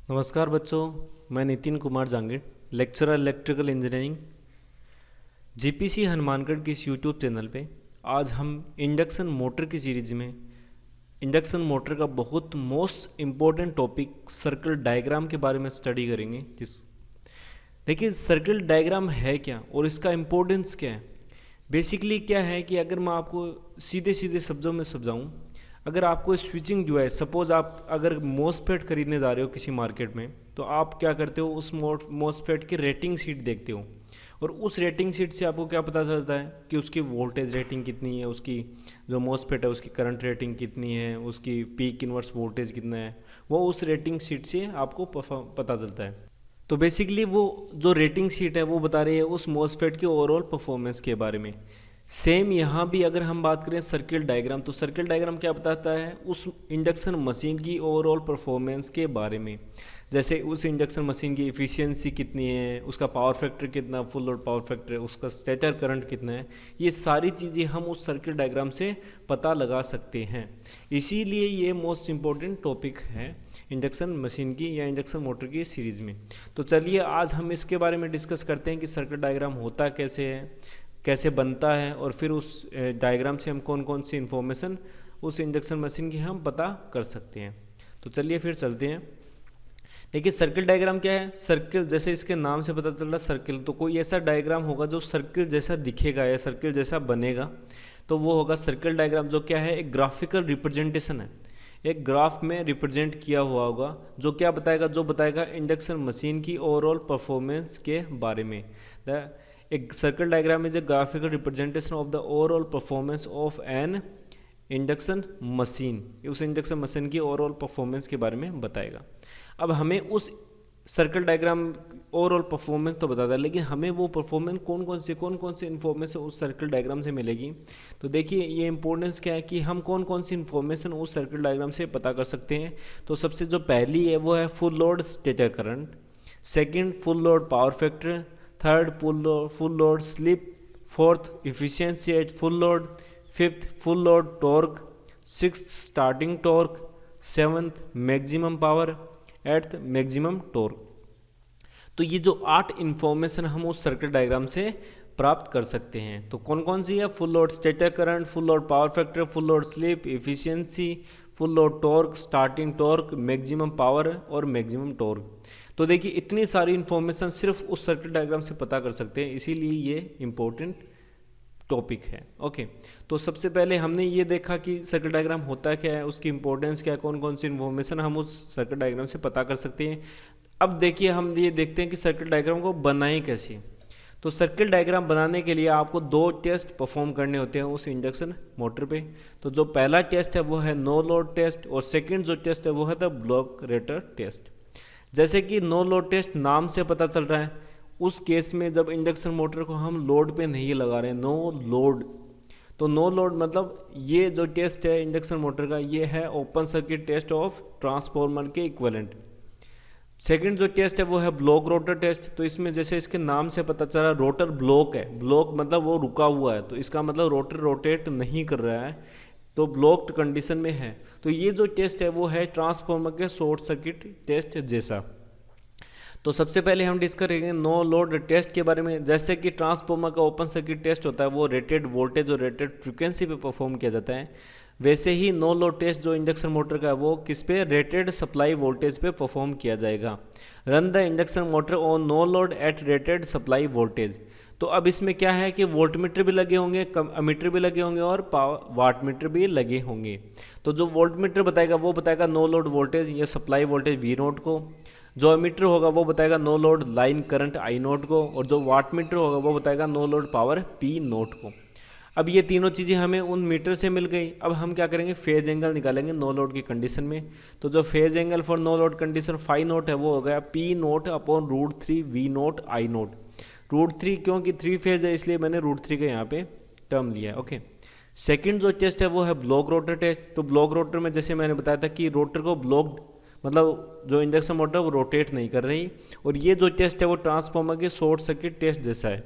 नमस्कार बच्चों, मैं Nitin Kumar Jangid, lecturer electrical engineering GPC Hanumangarh के इस यूट्यूब चैनल पे आज हम इंडक्शन मोटर की सीरीज में इंडक्शन मोटर का बहुत most important topic circle diagram के बारे में स्टडी करेंगे। देखिए सर्किल डायग्राम है क्या और इसका इम्पोर्टेंस क्या है। बेसिकली क्या है कि अगर मैं आपको सीधे सीधे शब्दों में समझाऊँ, अगर आपको स्विचिंग जो है, सपोज आप अगर मोसफेट खरीदने जा रहे हो किसी मार्केट में, तो आप क्या करते हो, उस मोसफेट की रेटिंग शीट देखते हो और उस रेटिंग शीट से आपको क्या पता चलता है कि उसकी वोल्टेज रेटिंग कितनी है, उसकी जो मोसफेट है उसकी करंट रेटिंग कितनी है, उसकी पीक इनवर्स वोल्टेज कितना है, वो उस रेटिंग शीट से आपको पता चलता है। तो बेसिकली वो जो रेटिंग शीट है वो बता रही है उस मोसफेट के ओवरऑल परफॉर्मेंस के बारे में। सेम यहाँ भी अगर हम बात करें सर्किल डायग्राम, तो सर्किल डायग्राम क्या बताता है, उस इंडक्शन मशीन की ओवरऑल परफॉर्मेंस के बारे में। जैसे उस इंडक्शन मशीन की इफ़िशियंसी कितनी है, उसका पावर फैक्टर कितना, फुल लोड पावर फैक्टर है, उसका स्टेटर करंट कितना है, ये सारी चीज़ें हम उस सर्किल डायग्राम से पता लगा सकते हैं। इसीलिए ये मोस्ट इम्पॉर्टेंट टॉपिक है इंडक्शन मशीन की या इंडक्शन मोटर की सीरीज़ में। तो चलिए आज हम इसके बारे में डिस्कस करते हैं कि सर्किट डायग्राम होता कैसे है, कैसे बनता है, और फिर उस डायग्राम से हम कौन कौन सी इन्फॉर्मेशन उस इंडक्शन मशीन की हम पता कर सकते हैं। तो चलिए फिर चलते हैं। देखिए सर्किल डायग्राम क्या है। सर्किल जैसे इसके नाम से पता चल रहा है सर्किल, तो कोई ऐसा डायग्राम होगा जो सर्किल जैसा दिखेगा या सर्किल जैसा बनेगा, तो वो होगा सर्किल डायग्राम। जो क्या है, एक ग्राफिकल रिप्रेजेंटेशन है, एक ग्राफ में रिप्रेजेंट किया हुआ होगा, जो क्या बताएगा, जो बताएगा इंडक्शन मशीन की ओवरऑल परफॉर्मेंस के बारे में। एक circle diagram is a graphical representation of the overall performance of N induction machine. उस इंडक्शन मशीन की ओवरऑल परफॉर्मेंस के बारे में बताएगा। अब हमें उस सर्किल डायग्राम ओवरऑल परफॉर्मेंस तो बताता है, लेकिन हमें वो परफॉर्मेंस कौन कौन सी इन्फॉर्मेशन उस सर्किल डायग्राम से मिलेगी। तो देखिए ये इंपॉर्टेंस क्या है कि हम कौन कौन सी इन्फॉर्मेशन उस सर्किल डायग्राम से पता कर सकते हैं। तो सबसे जो पहली है वो है full load stator current, second full load power factor, third full load slip, fourth efficiency at full load, fifth full load torque, sixth starting torque, seventh maximum power, eighth maximum torque. तो ये जो 8 information हम उस circuit diagram से प्राप्त कर सकते हैं। तो कौन कौन सी है, full load stator current, full load power factor, full load slip, efficiency, full load torque, starting torque, maximum power और मैक्सिमम टॉर्क। तो देखिए इतनी सारी इन्फॉर्मेशन सिर्फ उस सर्किट डायग्राम से पता कर सकते हैं, इसीलिए ये इम्पोर्टेंट टॉपिक है। ओके, तो सबसे पहले हमने ये देखा कि सर्किट डायग्राम होता क्या है, उसकी इंपॉर्टेंस क्या है, कौन कौन सी इन्फॉर्मेशन हम उस सर्किट डायग्राम से पता कर सकते हैं। अब देखिए हम ये देखते हैं कि सर्किट डायग्राम को बनाएं कैसे। तो सर्किट डायग्राम बनाने के लिए आपको 2 टेस्ट परफॉर्म करने होते हैं उस इंडक्शन मोटर पे। तो जो पहला टेस्ट है वो है नो लोड टेस्ट, और सेकेंड जो टेस्ट है वो है द ब्लॉक रेटर टेस्ट। जैसे कि नो लोड टेस्ट नाम से पता चल रहा है, उस केस में जब इंडक्शन मोटर को हम लोड पे नहीं लगा रहे हैं, नो लोड, तो नो लोड मतलब ये जो टेस्ट है इंडक्शन मोटर का, ये है open circuit test of transformer के इक्विवेलेंट। सेकंड जो टेस्ट है वो है ब्लॉक रोटर टेस्ट। तो इसमें जैसे इसके नाम से पता चला रोटर ब्लॉक है, ब्लॉक मतलब वो रुका हुआ है, तो इसका मतलब रोटर रोटेट नहीं कर रहा है, तो ब्लॉक्ड कंडीशन में है। तो ये जो टेस्ट है वो है ट्रांसफॉर्मर के शॉर्ट सर्किट टेस्ट जैसा। तो सबसे पहले हम डिस्कस करेंगे नो लोड टेस्ट के बारे में। जैसे कि ट्रांसफॉर्मर का ओपन सर्किट टेस्ट होता है वो रेटेड वोल्टेज और रेटेड फ्रीक्वेंसी पे परफॉर्म किया जाता है, वैसे ही नो लोड टेस्ट जो इंडक्शन मोटर का है वो किस पे, रेटेड सप्लाई वोल्टेज पे परफॉर्म किया जाएगा। Run the induction motor on no load at rated supply voltage. तो अब इसमें क्या है कि वोल्टमीटर भी लगे होंगे, अमीटर भी लगे होंगे और वाटमीटर भी लगे होंगे। तो जो वोल्टमीटर बताएगा वो बताएगा नो लोड वोल्टेज या सप्लाई वोल्टेज वी नोट को, जो अमीटर होगा वो बताएगा no load line current I naught को, और जो वाट मीटर होगा वो बताएगा no load power P naught को। अब ये तीनों चीज़ें हमें उन मीटर से मिल गई। अब हम क्या करेंगे, फेज एंगल निकालेंगे नो लोड की कंडीशन में। तो जो phase angle for no load condition phi naught है वो हो गया P naught upon √3 V naught I naught. √3 क्योंकि 3 फेज है इसलिए मैंने √3 का यहाँ पे टर्म लिया है। ओके, सेकेंड जो टेस्ट है वो है ब्लॉक रोटर टेस्ट। तो ब्लॉक रोटर में जैसे मैंने बताया था कि रोटर को ब्लॉक मतलब जो इंडक्शन मोटर वो रोटेट नहीं कर रही, और ये जो टेस्ट है वो ट्रांसफॉर्मर के शॉर्ट सर्किट टेस्ट जैसा है।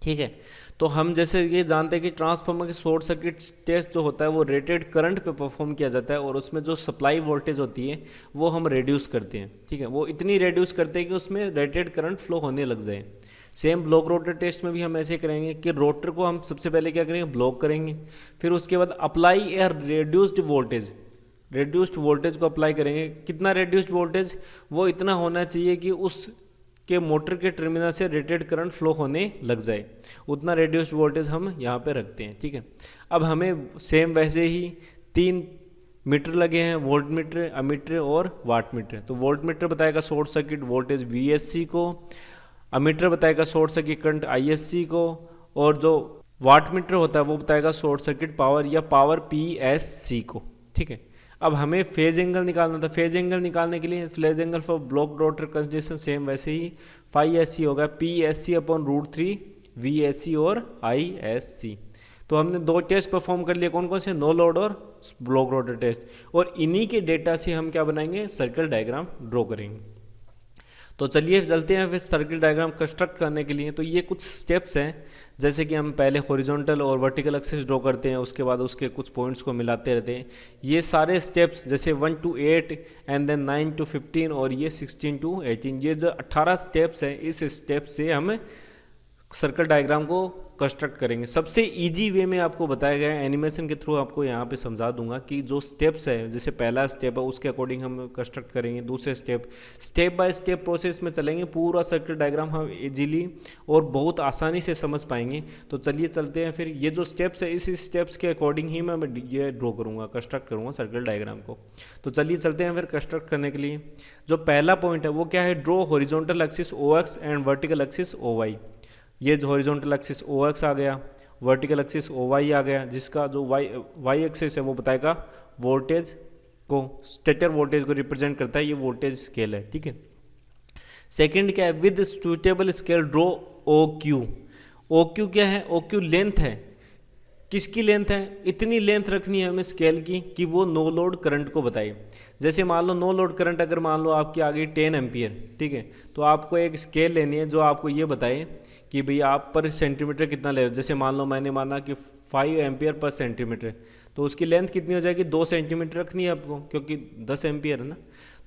ठीक है, तो हम जैसे ये जानते हैं कि ट्रांसफार्मर के शॉर्ट सर्किट टेस्ट जो होता है वो रेटेड करंट पे परफॉर्म किया जाता है और उसमें जो सप्लाई वोल्टेज होती है वो हम रिड्यूस करते हैं, ठीक है। वो इतनी रिड्यूस करते हैं कि उसमें रेटेड करंट फ्लो होने लग जाए। सेम ब्लॉक रोटर टेस्ट में भी हम ऐसे करेंगे कि रोटर को हम सबसे पहले क्या करेंगे, ब्लॉक करेंगे, फिर उसके बाद अप्लाई ए रिड्यूस्ड वोल्टेज को अप्लाई करेंगे। कितना रिड्यूस्ड वोल्टेज, वो इतना होना चाहिए कि उस के मोटर के टर्मिनल से रेटेड करंट फ्लो होने लग जाए, उतना रिड्यूस्ड वोल्टेज हम यहाँ पे रखते हैं, ठीक है। अब हमें सेम वैसे ही 3 मीटर लगे हैं, वोल्ट मीटर, अमीटर और वाट मीटर। तो वोल्ट मीटर बताएगा शॉर्ट सर्किट वोल्टेज VSC को, अमीटर बताएगा शॉर्ट सर्किट करंट ISC को, और जो वाट मीटर होता है वो बताएगा शॉर्ट सर्किट पावर या पावर PSC को, ठीक है। अब हमें फेज एंगल निकालना था। फेज एंगल निकालने के लिए phase angle for block rotor condition same वैसे ही phi होगा PSC/√3 VSC और ISC। तो हमने 2 टेस्ट परफॉर्म कर लिए, कौन कौन से, नो लोड और ब्लॉक रोटर टेस्ट, और इन्हीं के डेटा से हम क्या बनाएंगे, सर्किल डायग्राम ड्रॉ करेंगे। तो चलिए चलते हैं फिर सर्किट डायग्राम कंस्ट्रक्ट करने के लिए। तो ये कुछ स्टेप्स हैं, जैसे कि हम पहले हॉरिजॉन्टल और वर्टिकल एक्सिस ड्रॉ करते हैं, उसके बाद उसके कुछ पॉइंट्स को मिलाते रहते हैं। ये सारे स्टेप्स जैसे 1 to 8 एंड देन 9 to 15 और ये 16 to 18, ये जो 18 स्टेप्स हैं, इस स्टेप से हम सर्किल डायग्राम को कंस्ट्रक्ट करेंगे। सबसे इजी वे में आपको बताया गया है, एनिमेशन के थ्रू आपको यहाँ पे समझा दूंगा कि जो स्टेप्स है, जैसे पहला स्टेप है उसके अकॉर्डिंग हम कंस्ट्रक्ट करेंगे, दूसरे स्टेप बाय स्टेप प्रोसेस में चलेंगे, पूरा सर्किट डायग्राम हम इजीली और बहुत आसानी से समझ पाएंगे। तो चलिए चलते हैं फिर। ये जो स्टेप्स है, इस स्टेप्स के अकॉर्डिंग ही मैं ये ड्रॉ करूँगा, कंस्ट्रक्ट करूँगा सर्किल डायग्राम को। तो चलिए चलते हैं फिर कंस्ट्रक्ट करने के लिए। जो पहला पॉइंट है वो क्या है, draw horizontal axis OX and vertical axis OY। ये जो हॉरिजॉन्टल एक्सिस OX आ गया, वर्टिकल एक्सिस OY आ गया, जिसका जो y एक्सिस है वो बताएगा वोल्टेज को, स्टेटर वोल्टेज को रिप्रेजेंट करता है, ये वोल्टेज स्केल है, ठीक है। सेकंड क्या है, with suitable scale draw OQ। OQ क्या है, OQ लेंथ है। किसकी लेंथ है, इतनी लेंथ रखनी है हमें स्केल की कि वो नो लोड करंट को बताए। जैसे मान लो नो लोड करंट अगर मान लो आपकी आ गई 10 एम्पियर, ठीक है, तो आपको एक स्केल लेनी है जो आपको ये बताए कि भाई आप पर सेंटीमीटर कितना ले रहे हो। जैसे मान लो मैंने माना कि 5 एम्पियर पर सेंटीमीटर, तो उसकी लेंथ कितनी हो जाएगी, 2 सेंटीमीटर रखनी है आपको, क्योंकि 10 एम्पियर है ना।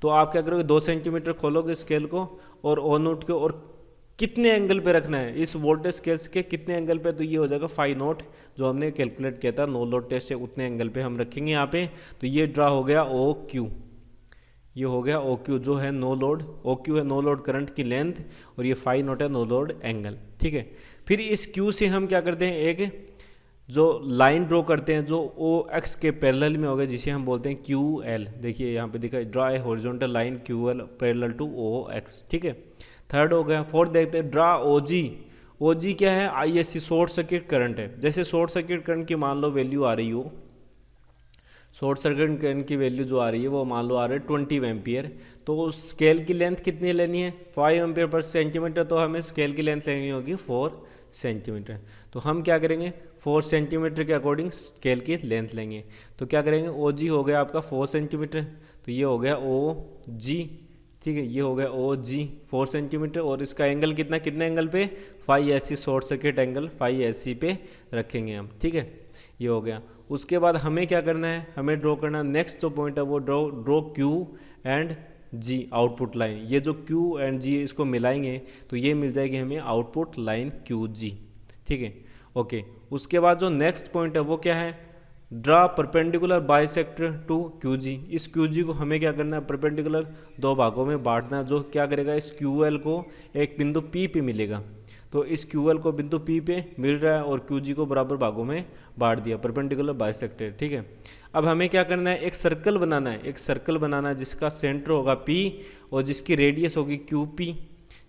तो आप क्या करोगे, 2 सेंटीमीटर खोलोगे स्केल को और ऑन नोट के, और कितने एंगल पे रखना है इस वोल्टेज स्केल्स के, कितने एंगल पे, तो ये हो जाएगा 5 नोट जो हमने कैलकुलेट किया था नो लोड टेस्ट से, उतने एंगल पे हम रखेंगे यहाँ पे। तो ये ड्रा हो गया OQ, ये हो गया OQ जो है नो लोड, OQ है नो लोड करंट की लेंथ, और ये 5 नोट है नो लोड एंगल, ठीक है। फिर इस Q से हम क्या करते हैं, एक जो लाइन ड्रॉ करते हैं जो OX के पैरेलल में होगा, जिसे हम बोलते हैं QL। देखिए यहाँ पे दिखा, draw a horizontal line QL parallel to OX, ठीक है। थर्ड हो गया। फोर्थ देखते हैं, ड्रा OG। OG क्या है, ISC शॉर्ट सर्किट करंट है। जैसे शॉर्ट सर्किट करंट की मान लो वैल्यू आ रही हो, शॉर्ट सर्किट करंट की वैल्यू जो आ रही है वो मान लो आ रही है 20 एम्पियर, तो स्केल की लेंथ कितनी लेनी है, 5 एम्पियर पर सेंटीमीटर, तो हमें स्केल की लेंथ लेनी होगी 4 सेंटीमीटर। तो हम क्या करेंगे, 4 सेंटीमीटर के अकॉर्डिंग स्केल की लेंथ लेंगे। तो क्या करेंगे, OG हो गया आपका 4 सेंटीमीटर, तो ये हो गया OG, ठीक है, ये हो गया OG 4 सेंटीमीटर, और इसका एंगल कितना, कितने एंगल पे, 5SC short circuit angle 5SC पे रखेंगे हम, ठीक है, ये हो गया। उसके बाद हमें क्या करना है, हमें ड्रॉ करना है नेक्स्ट जो पॉइंट है वो draw Q and G output line. ये जो Q एंड G इसको मिलाएंगे तो ये मिल जाएगी हमें आउटपुट लाइन QG, ठीक है, ओके। उसके बाद जो नेक्स्ट पॉइंट है वो क्या है, draw perpendicular bisector to QG। इस QG को हमें क्या करना है, परपेंडिकुलर 2 भागों में बांटना है, जो क्या करेगा, इस QL को एक बिंदु P पे मिलेगा। तो इस QL को बिंदु P पे मिल रहा है और QG को बराबर भागों में बांट दिया, परपेंडिकुलर बाइसेक्टर, ठीक है। अब हमें क्या करना है, एक सर्कल बनाना है, एक सर्कल बनाना है जिसका सेंटर होगा P और जिसकी रेडियस होगी QP,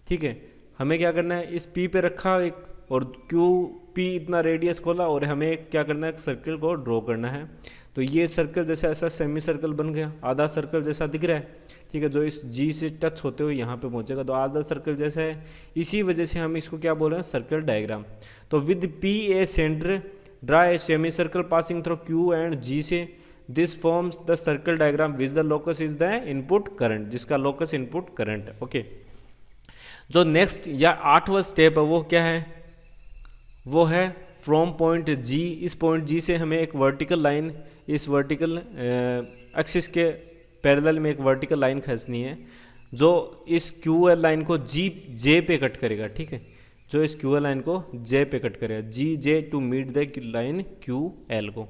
ठीक है। हमें क्या करना है, इस P पे रखा एक, और QP इतना रेडियस खोला, और हमें क्या करना है, एक सर्कल को ड्रॉ करना है। तो ये सर्कल जैसा ऐसा सेमी सर्कल बन गया, आधा सर्कल जैसा दिख रहा है, ठीक है, जो इस G से टच होते हुए यहाँ पे पहुँचेगा, तो आधा सर्कल जैसा है। इसी वजह से हम इसको क्या बोल रहे हैं, सर्कल डायग्राम। तो with P A centre draw a semi circle passing through Q and G से, this forms the circle diagram which the locus is the input current, जिसका लोकस इनपुट करंट है, ओके। जो next या 8वां step है वो क्या है, वो है फ्रॉम पॉइंट जी, इस पॉइंट जी से हमें एक वर्टिकल लाइन, इस वर्टिकल एक्सिस के पैरेलल में एक वर्टिकल लाइन खींचनी है जो इस क्यू एल लाइन को जी जे पे कट करेगा। ठीक है, जो इस क्यू एल लाइन को जे पे कट करेगा, G J to meet the line Q L को।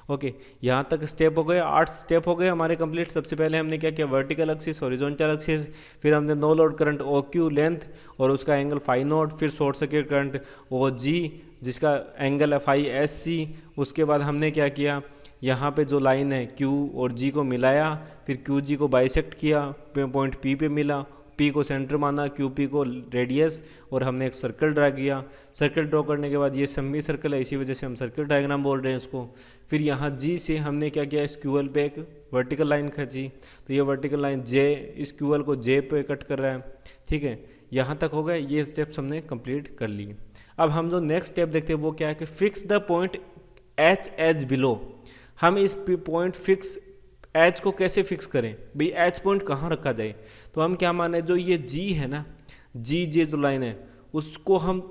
ओके, यहाँ तक स्टेप हो गए, 8 स्टेप हो गए हमारे कंप्लीट। सबसे पहले हमने क्या किया, वर्टिकल एक्सिस, हॉरिजॉन्टल एक्सिस, फिर हमने no load current O Q length और उसका एंगल फाई नोट, फिर short circuit current O G जिसका एंगल है फाई एस सी। उसके बाद हमने क्या किया, यहाँ पे जो लाइन है Q और G को मिलाया, फिर QG को बाइसेक्ट किया, पॉइंट P पे मिला, P को सेंटर माना, QP को रेडियस, और हमने एक सर्कल ड्रा किया। सर्कल ड्रॉ करने के बाद ये सेमी सर्कल है, इसी वजह से हम सर्कल डायग्राम बोल रहे हैं इसको। फिर यहाँ G से हमने क्या किया, इस QL पे एक वर्टिकल लाइन खींची, तो ये वर्टिकल लाइन J इस QL को J पे कट कर रहा है। ठीक है, यहाँ तक हो गए, ये स्टेप्स हमने कंप्लीट कर लिए। अब हम जो नेक्स्ट स्टेप देखते हैं वो क्या है कि fix the point H as below. हम इस पॉइंट फिक्स एच को कैसे फिक्स करें भाई, एच पॉइंट कहाँ रखा जाए। तो हम क्या माने, जो ये जी है ना, जी जे जो लाइन है उसको हम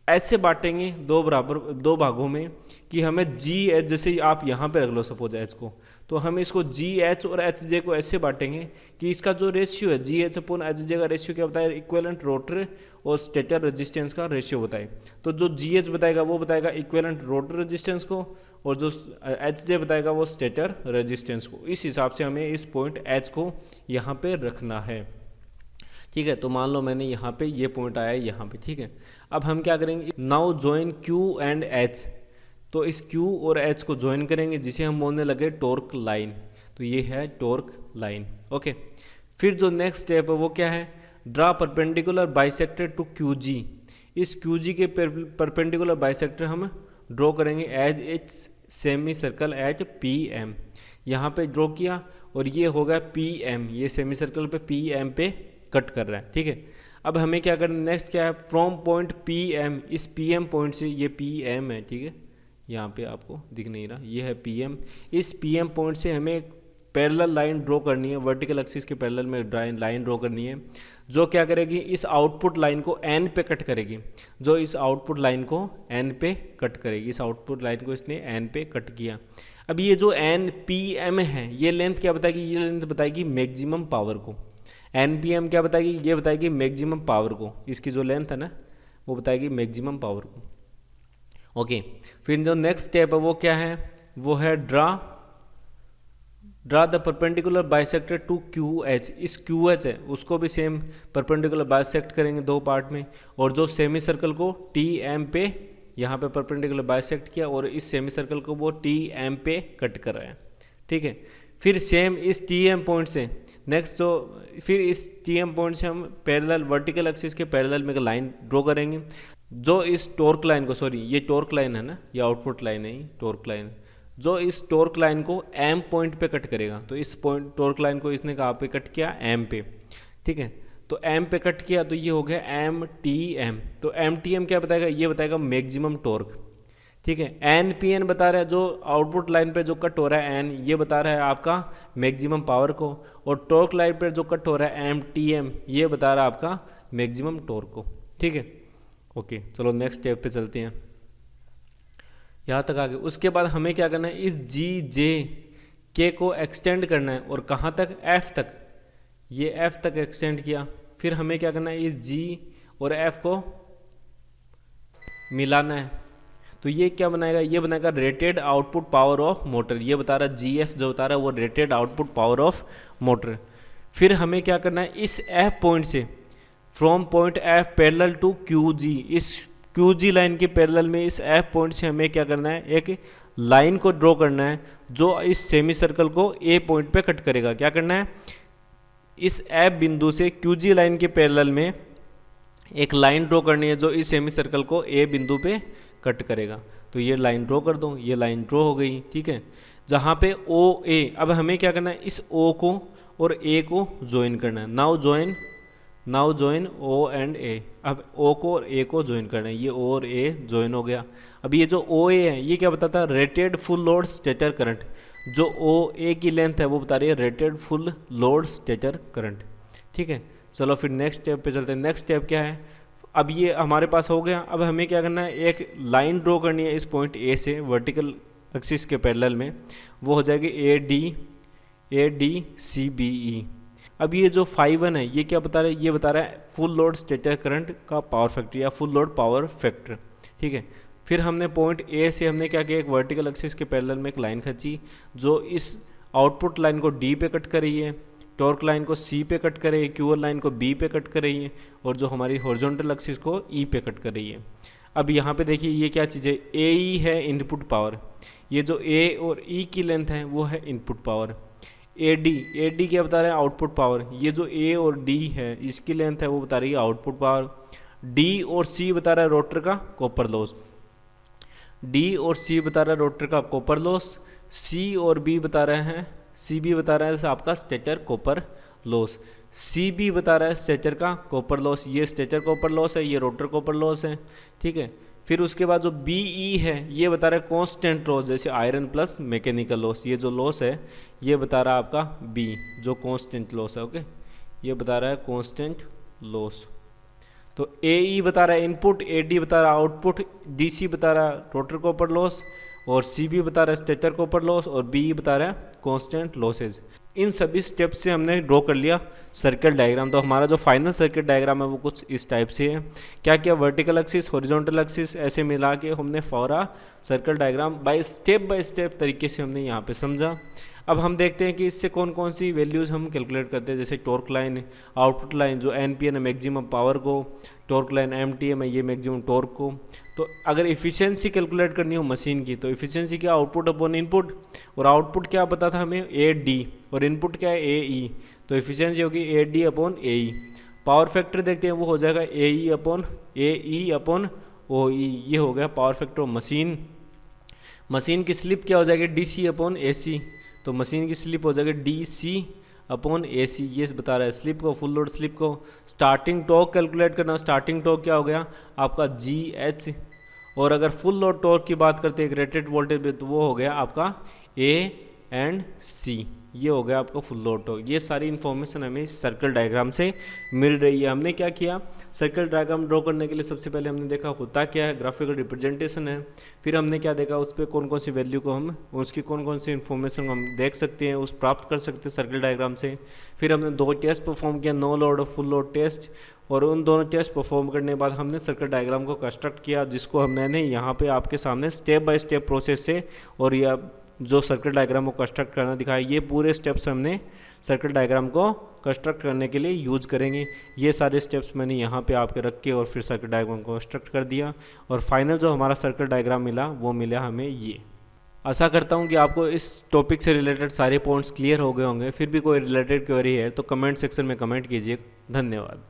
ऐसे बांटेंगे दो भागों में कि हमें जी एच, जैसे आप यहाँ पे रख लो सपोज एच को, तो हम इसको जी एच और एच जे को ऐसे बांटेंगे कि इसका जो रेशियो है जी एच अपॉन एच जे का रेशियो क्या बताए, इक्विवेलेंट रोटर और स्टेटर रेजिस्टेंस का रेशियो बताए। तो जो जी एच बताएगा वो बताएगा इक्विवेलेंट रोटर रेजिस्टेंस को, और जो एच जे बताएगा वो स्टेटर रेजिस्टेंस को। इस हिसाब से हमें इस पॉइंट एच को यहाँ पे रखना है। ठीक है, तो मान लो मैंने यहाँ पे ये पॉइंट आया है यहाँ पे। ठीक है, अब हम क्या करेंगे, now join Q and H. तो इस क्यू और एच को ज्वाइन करेंगे जिसे हम बोलने लगे टॉर्क लाइन। तो ये है टॉर्क लाइन। ओके, फिर जो नेक्स्ट स्टेप है वो क्या है, draw perpendicular bisector to Q G. इस क्यू जी के परपेंडिकुलर बाइसेक्टर हम ड्रॉ करेंगे as H semi circle H P M. यहाँ पे ड्रॉ किया और ये हो गया पी एम, ये सेमी सर्कल पे पी एम पे कट कर रहा है। ठीक है, अब हमें क्या करना, नेक्स्ट क्या है, फ्रॉम पॉइंट पी एम, इस पी एम पॉइंट से, ये पी एम है, ठीक है, यहाँ पे आपको दिख नहीं रहा, ये है पी एम। इस पी एम पॉइंट से हमें पैरेलल लाइन ड्रॉ करनी है, वर्टिकल एक्सिस के पैरेलल में लाइन ड्रॉ करनी है, जो क्या करेगी, इस आउटपुट लाइन को एन पे कट करेगी। जो इस आउटपुट लाइन को एन पे कट करेगी, इस आउटपुट लाइन को इसने एन पे कट किया। अब ये जो एन पी एम है, ये लेंथ क्या बताएगी, ये लेंथ बताएगी मैक्सिमम पावर को। एन पी एम क्या बताएगी, ये बताएगी मैक्सिमम पावर को। इसकी जो लेंथ है ना वो बताएगी मैक्सिमम पावर को। ओके, फिर जो नेक्स्ट स्टेप है वो क्या है, वो है draw the perpendicular bisector to Q H. इस क्यू एच है उसको भी सेम परपेंडिकुलर बाइसेक्ट करेंगे दो पार्ट में, और जो सेमी सर्कल को टी एम पे यहाँ पे परपेंडिकुलर बाइसेक्ट किया और इस सेमी सर्कल को वो टी एम पे कट कर रहा है। ठीक है, फिर सेम इस टी एम पॉइंट से नेक्स्ट फिर इस टी एम पॉइंट से हम पैरेलल वर्टिकल एक्सिस के पैरेलल में एक लाइन ड्रॉ करेंगे, जो इस टॉर्क लाइन को, सॉरी ये टॉर्क लाइन है ना, ये आउटपुट लाइन है, ये टॉर्क लाइन, जो इस टॉर्क लाइन को एम पॉइंट पे कट करेगा। तो इस पॉइंट टॉर्क लाइन को इसने कहाँ पे कट किया, एम पे। ठीक है, तो एम पे कट किया तो ये हो गया एम टी एम। तो एम टी एम क्या बताएगा, ये बताएगा मैक्सिमम टॉर्क। ठीक है, एन पी एन बता रहा है, जो आउटपुट लाइन पे जो कट हो रहा है एन, ये बता रहा है आपका मैक्सिमम पावर को, और टॉर्क लाइन पे जो कट हो रहा है एम टी एम, ये बता रहा है आपका मैक्सिमम टॉर्क को। ठीक है, ओके, चलो नेक्स्ट स्टेप पे चलते हैं, यहाँ तक आगे। उसके बाद हमें क्या करना है, इस जी जे के को एक्सटेंड करना है, और कहाँ तक, एफ तक। ये एफ तक एक्सटेंड किया, फिर हमें क्या करना है, इस जी और एफ को मिलाना है। तो ये क्या बनाएगा, ये बनाएगा rated output power of motor. ये बता रहा है जी एफ जो बता रहा है वो rated output power of motor. फिर हमें क्या करना है, इस एफ पॉइंट से from point F parallel to Q G, इस क्यू जी लाइन के पैरेलल में इस एफ पॉइंट से हमें क्या करना है, एक लाइन को ड्रॉ करना है जो इस सेमी सर्कल को ए पॉइंट पे कट करेगा। क्या करना है, इस एफ बिंदु से क्यू जी लाइन के पैरेलल में एक लाइन ड्रॉ करनी है जो इस सेमी सर्कल को ए बिंदु पे कट करेगा। तो ये लाइन ड्रॉ कर दो, ये लाइन ड्रॉ हो गई। ठीक है, जहाँ पे ओ ए, अब हमें क्या करना है, इस ओ को और ए को ज्वाइन करना है। नाउ ज्वाइन ओ एंड ए। अब ओ को और ए को ज्वाइन करना है, ये ओ और ए ज्वाइन हो गया। अब ये जो ओ ए है ये क्या बताता है, rated full load stator current. जो ओ ए की लेंथ है वो बता रही है rated full load stator current. ठीक है, चलो फिर नेक्स्ट स्टेप पे चलते हैं। नेक्स्ट स्टेप क्या है, अब ये हमारे पास हो गया। अब हमें क्या करना है, एक लाइन ड्रॉ करनी है इस पॉइंट ए से वर्टिकल एक्सिस के पैरेलल में, वो हो जाएगी A D C B E. अब ये जो 5-1 है ये क्या बता रहा है, ये बता रहा है फुल लोड स्टेटर करंट का पावर फैक्टर या फुल लोड पावर फैक्टर, ठीक है। फिर हमने पॉइंट ए से हमने क्या किया, एक वर्टिकल एक्सिस के पैरेलल में एक लाइन खींची जो इस आउटपुट लाइन को डी पे कट कर रही है, टॉर्क लाइन को सी पे कट कर रही है, क्यूअर लाइन को बी पे कट कर रही है, और जो हमारी हॉरिजॉन्टल एक्सिस को ई पे कट कर रही है। अब यहाँ पे देखिए ये क्या चीज़ है, ए ई है इनपुट पावर, ये जो ए और ई की लेंथ है वो है इनपुट पावर। ए डी क्या बता रहे हैं, आउटपुट पावर। ये जो ए और डी है इसकी लेंथ है वो बता रही है आउटपुट पावर। डी और सी बता रहा है रोटर का कॉपर लॉस, डी और सी बता रहा है रोटर का कॉपर लॉस। सी और बी बता रहे हैं, सी बी बता रहा है आपका stator copper loss, C B बता रहा है स्टेचर का कॉपर लॉस। ये स्टेचर कॉपर लॉस है, ये रोटर कॉपर लॉस है, ठीक है। फिर उसके बाद जो बी ई है ये बता रहा है कांस्टेंट लॉस, जैसे आयरन प्लस मैकेनिकल लॉस। ये जो लॉस है ये बता रहा है आपका बी, जो कांस्टेंट लॉस है, ओके, ये बता रहा है कांस्टेंट लॉस। तो ए ई बता रहा है इनपुट, ए डी बता रहा है आउटपुट, डी सी बता रहा है रोटर कॉपर लॉस, और सी बी बता रहा है स्टेटर कॉपर लॉस, और बी बता रहा है कांस्टेंट लॉसेज। इन सभी स्टेप्स से हमने ड्रॉ कर लिया सर्किट डायग्राम। तो हमारा जो फाइनल सर्किट डायग्राम है वो कुछ इस टाइप से है। क्या क्या, वर्टिकल एक्सिस, हॉरिजॉन्टल एक्सिस, ऐसे मिला के हमने पूरा सर्किट डायग्राम बाय स्टेप तरीके से हमने यहाँ पे समझा। अब हम देखते हैं कि इससे कौन कौन सी वैल्यूज़ हम कैलकुलेट करते हैं, जैसे टॉर्क लाइन, आउटपुट लाइन जो एनपीएन है मैक्सिमम पावर को, टॉर्क लाइन एमटीएम है ये मैक्सिमम टॉर्क को। तो अगर इफ़िशियंसी कैलकुलेट करनी हो मशीन की तो इफ़िशियंसी क्या, आउटपुट अपॉन इनपुट, और आउटपुट क्या पता था हमें ए डी, और इनपुट क्या है ए ई, तो इफ़िशियंसी होगी A D upon A E. Power factor देखते हैं वो हो जाएगा ए ई अपॉन ओ ई, ये हो गया power factor of machine. Machine की स्लिप क्या हो जाएगी, डी सी अपॉन ए सी, तो मशीन की स्लिप हो जाएगी डी सी अपॉन ए सी, ये बता रहा है स्लिप को, फुल लोड स्लिप को। स्टार्टिंग टॉर्क कैलकुलेट करना, स्टार्टिंग टॉर्क क्या हो गया आपका जी एच, और अगर फुल लोड टॉर्क की बात करते हैं एक रेटेड वोल्टेज पे तो वो हो गया आपका ए एंड सी, ये हो गया आपका फुल लोड टॉर्क। ये सारी इन्फॉर्मेशन हमें इस सर्कल डायग्राम से मिल रही है। हमने क्या किया, सर्कल डायग्राम ड्रॉ करने के लिए सबसे पहले हमने देखा होता क्या है, ग्राफिकल रिप्रेजेंटेशन है। फिर हमने क्या देखा, उस पर कौन कौन सी वैल्यू को हम, उसकी कौन कौन सी इन्फॉर्मेशन हम देख सकते हैं, उस प्राप्त कर सकते हैं सर्कल डायग्राम से। फिर हमने 2 टेस्ट परफॉर्म किया, नो लोड और फुल लोड टेस्ट, और उन दोनों टेस्ट परफॉर्म करने के बाद हमने सर्कल डायग्राम को कंस्ट्रक्ट किया, जिसको मैंने यहाँ पे आपके सामने स्टेप बाय स्टेप प्रोसेस से, और यह जो सर्किट डायग्राम को कंस्ट्रक्ट करना दिखाया, ये पूरे स्टेप्स हमने सर्किट डायग्राम को कंस्ट्रक्ट करने के लिए यूज़ करेंगे। ये सारे स्टेप्स मैंने यहाँ पे आपके रख के और फिर सर्किट डायग्राम को कंस्ट्रक्ट कर दिया, और फाइनल जो हमारा सर्किट डायग्राम मिला वो मिला हमें ये। आशा करता हूँ कि आपको इस टॉपिक से रिलेटेड सारे पॉइंट्स क्लियर हो गए होंगे। फिर भी कोई रिलेटेड क्वेरी है तो कमेंट सेक्शन में कमेंट कीजिए। धन्यवाद।